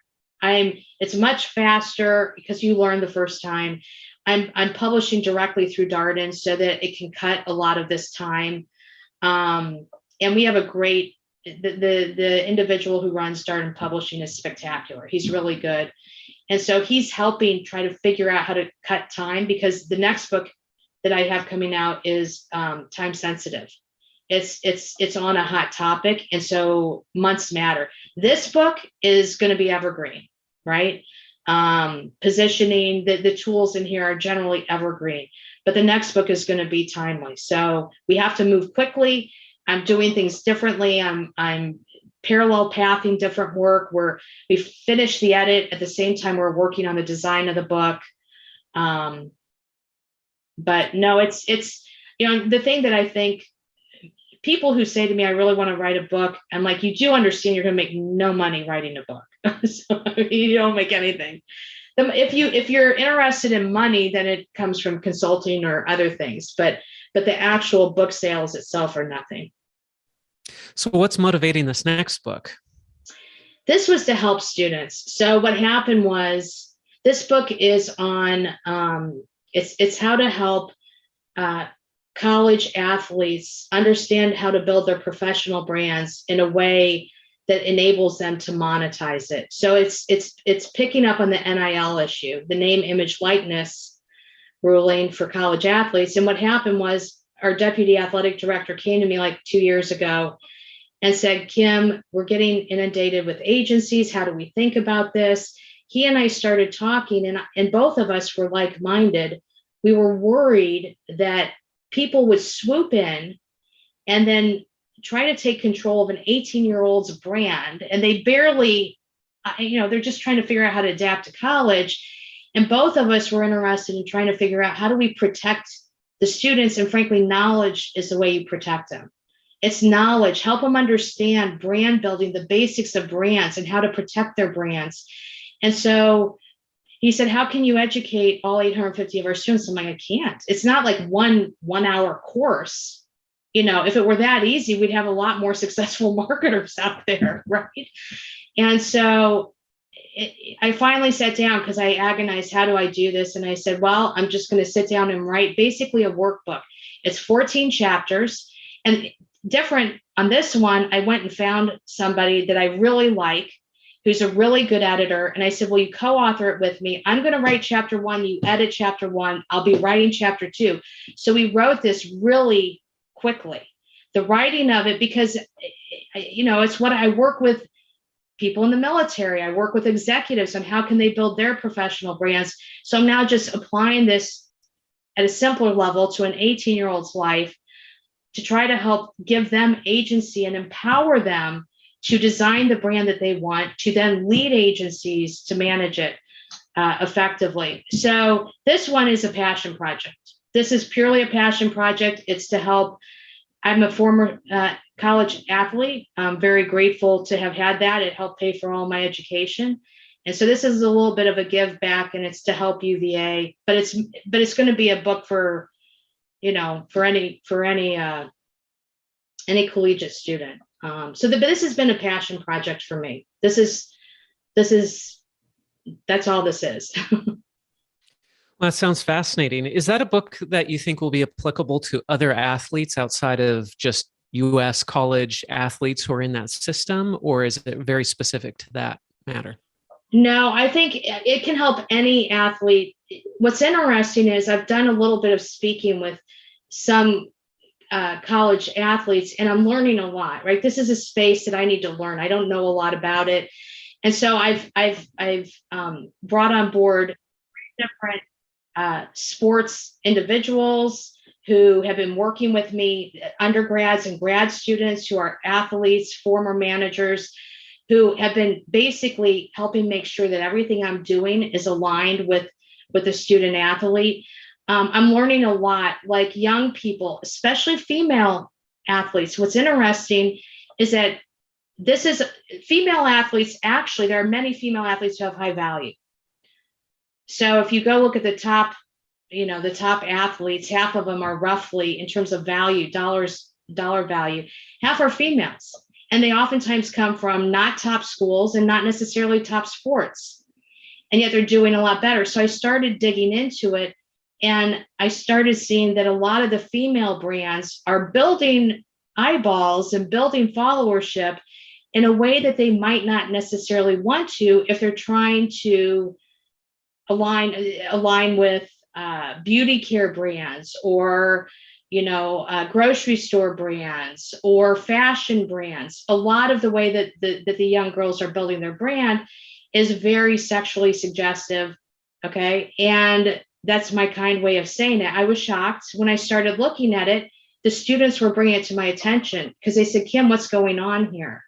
It's much faster because you learn the first time. I'm publishing directly through Darden so that it can cut a lot of this time. And we have a great, the individual who runs Darden Publishing is spectacular. He's really good. And so he's helping try to figure out how to cut time, because the next book that I have coming out is time sensitive. It's on a hot topic. And so months matter. This book is going to be evergreen, right? Positioning, the tools in here are generally evergreen, but the next book is going to be timely. So we have to move quickly. I'm doing things differently. I'm parallel pathing different work where we finish the edit at the same time we're working on the design of the book. But no, it's the thing that I think people who say to me, I really want to write a book, I'm like, you do understand you're going to make no money writing a book. So you don't make anything. If you're interested in money, then it comes from consulting or other things, but the actual book sales itself are nothing. So what's motivating this next book? This was to help students. So what happened was, this book is on, it's how to help college athletes understand how to build their professional brands in a way that enables them to monetize it. So it's picking up on the NIL issue, the name, image, likeness ruling for college athletes. And what happened was our deputy athletic director came to me like 2 years ago and said, Kim, we're getting inundated with agencies. How do we think about this? He and I started talking, and both of us were like-minded. We were worried that people would swoop in and then try to take control of an 18-year-old's brand. And they barely, they're just trying to figure out how to adapt to college. And both of us were interested in trying to figure out how do we protect the students. And frankly, knowledge is the way you protect them. It's knowledge, help them understand brand building, the basics of brands and how to protect their brands. And so he said, how can you educate all 850 of our students? I'm like, I can't. It's not like one hour course. If it were that easy, we'd have a lot more successful marketers out there, right? And so I finally sat down because I agonized, how do I do this? And I said, well, I'm just going to sit down and write basically a workbook. It's 14 chapters. And different on this one, I went and found somebody that I really like, who's a really good editor. And I said, will you co-author it with me? I'm going to write chapter 1. You edit chapter 1. I'll be writing chapter 2. So we wrote this really quickly. The writing of it, because, it's what I work with people in the military. I work with executives on how can they build their professional brands. So I'm now just applying this at a simpler level to an 18-year-old's life to try to help give them agency and empower them to design the brand that they want, to then lead agencies to manage it effectively. So this one is a passion project. This is purely a passion project. It's to help. I'm a former college athlete. I'm very grateful to have had that. It helped pay for all my education. And so this is a little bit of a give back, and it's to help UVA, but it's going to be a book for any collegiate student. This has been a passion project for me. That's all this is. Well, that sounds fascinating. Is that a book that you think will be applicable to other athletes outside of just U.S. college athletes who are in that system, or is it very specific to that matter? No, I think it can help any athlete. What's interesting is I've done a little bit of speaking with some college athletes, and I'm learning a lot, right? This is a space that I need to learn. I don't know a lot about it. And so I've brought on board different sports individuals who have been working with me, undergrads and grad students who are athletes, former managers, who have been basically helping make sure that everything I'm doing is aligned with the student athlete. I'm learning a lot, like young people, especially female athletes. What's interesting is that this is female athletes. Actually, there are many female athletes who have high value. So if you go look at the top athletes, half of them are roughly, in terms of value, dollar value, half are females. And they oftentimes come from not top schools and not necessarily top sports. And yet they're doing a lot better. So I started digging into it, and I started seeing that a lot of the female brands are building eyeballs and building followership in a way that they might not necessarily want to if they're trying to align with beauty care brands or grocery store brands or fashion brands. A lot of the way that the young girls are building their brand is very sexually suggestive. Okay. And that's my kind way of saying it. I was shocked when I started looking at it. The students were bringing it to my attention because they said, Kim, what's going on here?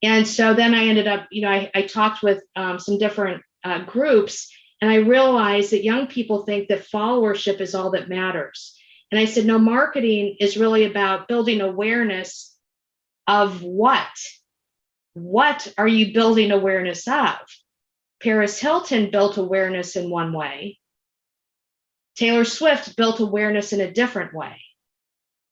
And so then I ended up, I talked with some different groups, and I realized that young people think that followership is all that matters. And I said, no, marketing is really about building awareness of what? What are you building awareness of? Paris Hilton built awareness in one way. Taylor Swift built awareness in a different way,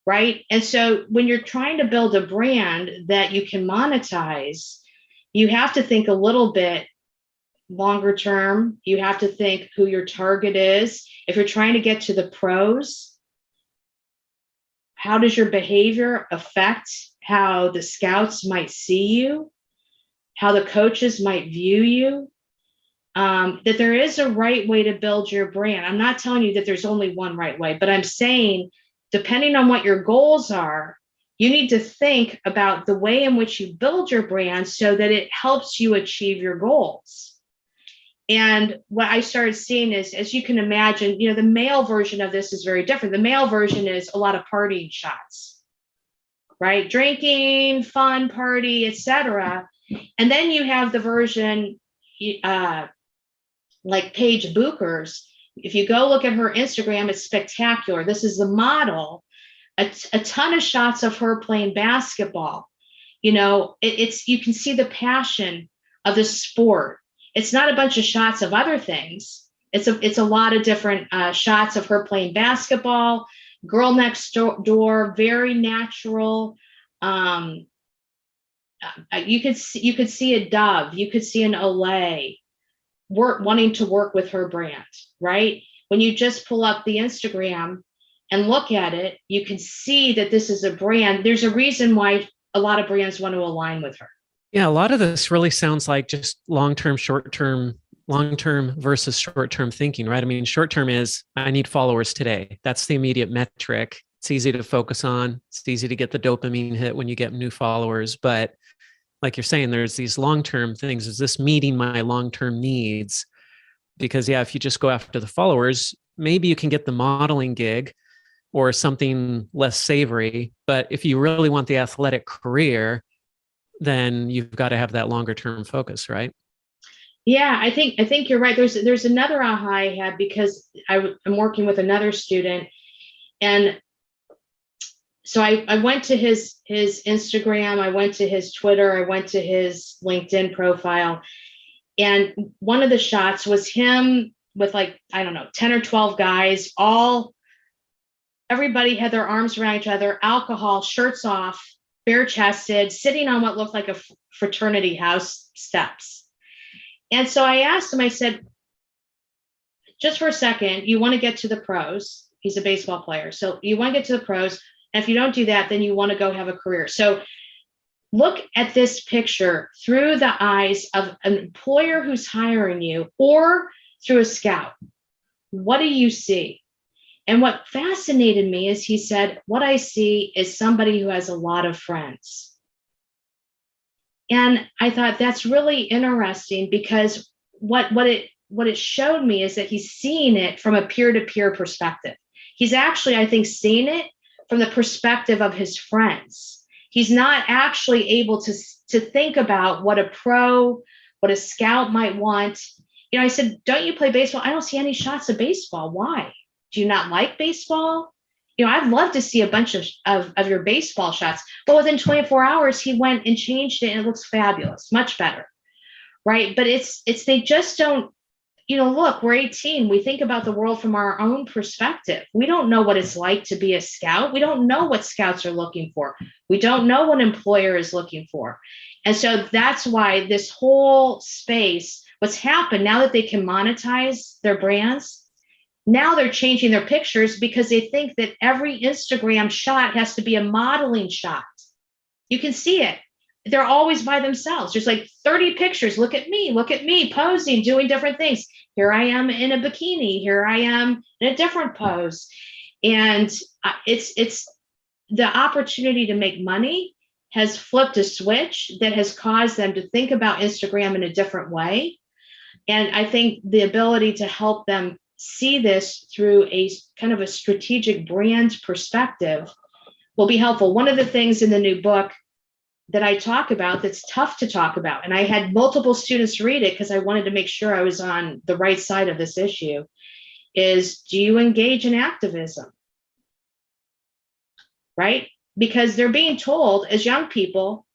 right? And so when you're trying to build a brand that you can monetize, you have to think a little bit longer term. You have to think who your target is. If you're trying to get to the pros, how does your behavior affect how the scouts might see you, how the coaches might view you, that there is a right way to build your brand. I'm not telling you that there's only one right way, but I'm saying, depending on what your goals are, you need to think about the way in which you build your brand so that it helps you achieve your goals. And what I started seeing is, as you can imagine, the male version of this is very different. The male version is a lot of partying shots, right? Drinking, fun, party, etc. And then you have the version like Paige Bucher's. If you go look at her Instagram, it's spectacular. This is the model, a ton of shots of her playing basketball. It's you can see the passion of the sport. It's not a bunch of shots of other things. It's a lot of different shots of her playing basketball, girl next door, very natural. You could see a Dove, you could see an Olay wanting to work with her brand, right? When you just pull up the Instagram and look at it, you can see that this is a brand. There's a reason why a lot of brands want to align with her. Yeah, a lot of this really sounds like just long-term versus short-term thinking, right? I mean, short-term is, I need followers today. That's the immediate metric. It's easy to focus on. It's easy to get the dopamine hit when you get new followers. But like you're saying, there's these long-term things. Is this meeting my long-term needs? Because if you just go after the followers, maybe you can get the modeling gig or something less savory. But if you really want the athletic career, then you've got to have that longer term focus, right? Yeah, I think you're right. There's another aha I had, because I'm working with another student, and so I went to his Instagram, I went to his Twitter, I went to his LinkedIn profile, and one of the shots was him with, like, I don't know, 10 or 12 guys, everybody had their arms around each other, alcohol, shirts off, bare-chested, sitting on what looked like a fraternity house steps. And so I asked him, I said, just for a second, you want to get to the pros. He's a baseball player. So you want to get to the pros. And if you don't do that, then you want to go have a career. So look at this picture through the eyes of an employer who's hiring you, or through a scout. What do you see? And what fascinated me is, he said, what I see is somebody who has a lot of friends. And I thought that's really interesting, because what it showed me is that he's seeing it from a peer-to-peer perspective. He's actually, I think, seeing it from the perspective of his friends. He's not actually able to think about what a scout might want. I said, don't you play baseball? I don't see any shots of baseball. Why? Do you not like baseball? I'd love to see a bunch of your baseball shots. But within 24 hours, he went and changed it, and it looks fabulous, much better, right? But it's they just don't, look, we're 18. We think about the world from our own perspective. We don't know what it's like to be a scout. We don't know what scouts are looking for. We don't know what an employer is looking for. And so that's why this whole space, what's happened now that they can monetize their brands, now they're changing their pictures, because they think that every Instagram shot has to be a modeling shot. You can see it. They're always by themselves. There's like 30 pictures. Look at me posing, doing different things. Here I am in a bikini. Here I am in a different pose. And it's the opportunity to make money has flipped a switch that has caused them to think about Instagram in a different way. And I think the ability to help them see this through a kind of a strategic brand perspective will be helpful. One of the things in the new book that I talk about that's tough to talk about, and I had multiple students read it because I wanted to make sure I was on the right side of this issue, is, do you engage in activism? Right? Because they're being told, as young people,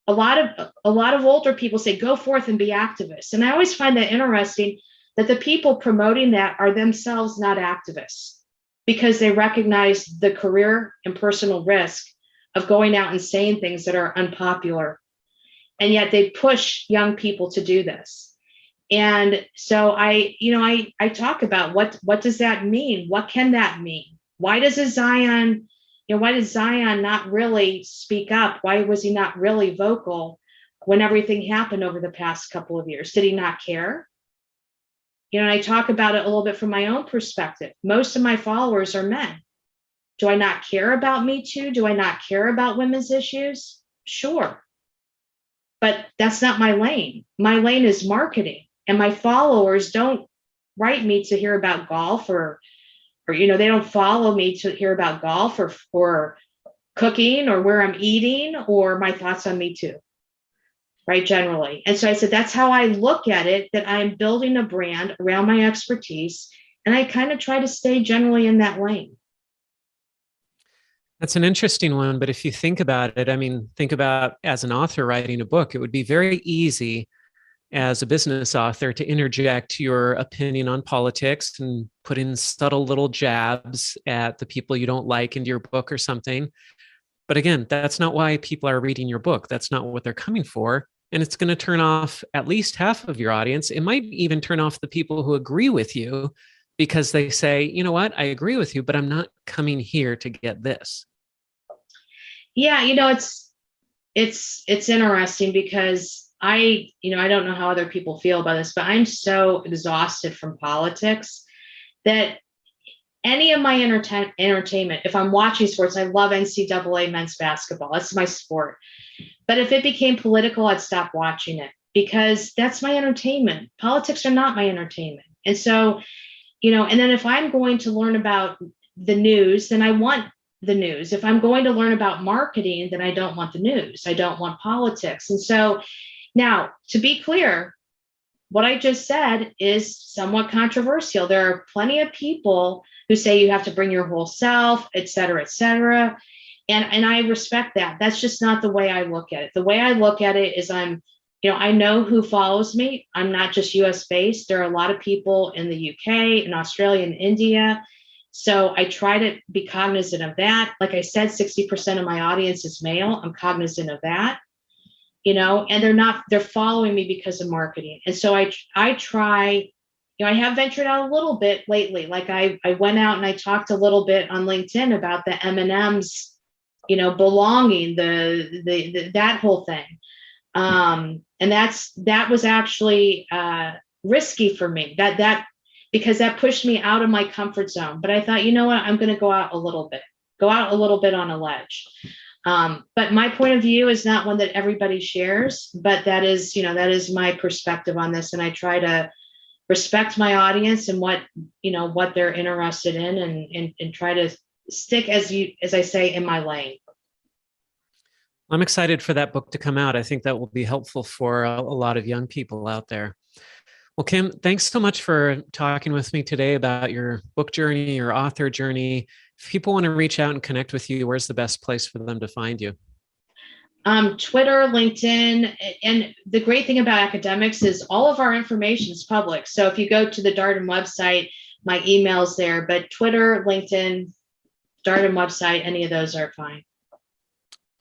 a lot of older people say, go forth and be activists. And I always find that interesting, that the people promoting that are themselves not activists, because they recognize the career and personal risk of going out and saying things that are unpopular. And yet they push young people to do this. And so I talk about what does that mean? What can that mean? Why does a Zion why did Zion not really speak up? Why was he not really vocal when everything happened over the past couple of years? Did he not care? And I talk about it a little bit from my own perspective. Most of my followers are men. Do I not care about Me Too? Do I not care about women's issues? Sure. But that's not my lane. My lane is marketing. And my followers don't write me to hear about golf or they don't follow me to hear about golf or cooking or where I'm eating or my thoughts on Me Too, right? Generally. And so I said, that's how I look at it, that I'm building a brand around my expertise. And I kind of try to stay generally in that lane. That's an interesting one. But if you think about it, think about as an author writing a book, it would be very easy as a business author to interject your opinion on politics and put in subtle little jabs at the people you don't like into your book or something. But again, that's not why people are reading your book. That's not what they're coming for. And it's going to turn off at least half of your audience. It might even turn off the people who agree with you because they say, you know what, I agree with you, but I'm not coming here to get this. Yeah, it's interesting because I don't know how other people feel about this, but I'm so exhausted from politics that any of my entertainment, if I'm watching sports, I love NCAA men's basketball. That's my sport. But if it became political, I'd stop watching it because that's my entertainment. Politics are not my entertainment. And so, and then if I'm going to learn about the news, then I want the news. If I'm going to learn about marketing, then I don't want the news. I don't want politics. And so now, to be clear, what I just said is somewhat controversial. There are plenty of people who say you have to bring your whole self, et cetera, et cetera. And I respect that. That's just not the way I look at it. The way I look at it is I know who follows me. I'm not just US based. There are a lot of people in the UK, in Australia, and India. So I try to be cognizant of that. Like I said, 60% of my audience is male. I'm cognizant of that, and they're following me because of marketing. And so I try, I have ventured out a little bit lately. Like I went out and I talked a little bit on LinkedIn about the M&Ms, belonging, that whole thing. And that was actually risky for me, because that pushed me out of my comfort zone. But I thought, you know what, I'm going to go out a little bit on a ledge. But my point of view is not one that everybody shares, but that is my perspective on this. And I try to respect my audience and what they're interested in and try to stick, as I say, in my lane. I'm excited for that book to come out. I think that will be helpful for a lot of young people out there. Well, Kim, thanks so much for talking with me today about your book journey, your author journey. If people want to reach out and connect with you, where's the best place for them to find you? Twitter, LinkedIn. And the great thing about academics is all of our information is public. So if you go to the Darden website, my email's there, but Twitter, LinkedIn, Darden website, any of those are fine.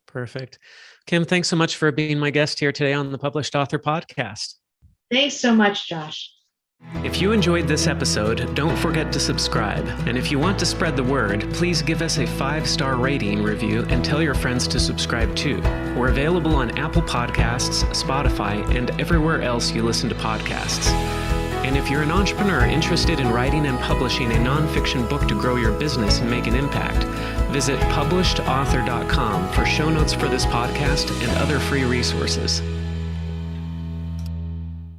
Perfect. Kim, thanks so much for being my guest here today on the Published Author Podcast. Thanks so much, Josh. If you enjoyed this episode, don't forget to subscribe. And if you want to spread the word, please give us a 5-star rating review and tell your friends to subscribe too. We're available on Apple Podcasts, Spotify, and everywhere else you listen to podcasts. And if you're an entrepreneur interested in writing and publishing a nonfiction book to grow your business and make an impact, visit publishedauthor.com for show notes for this podcast and other free resources.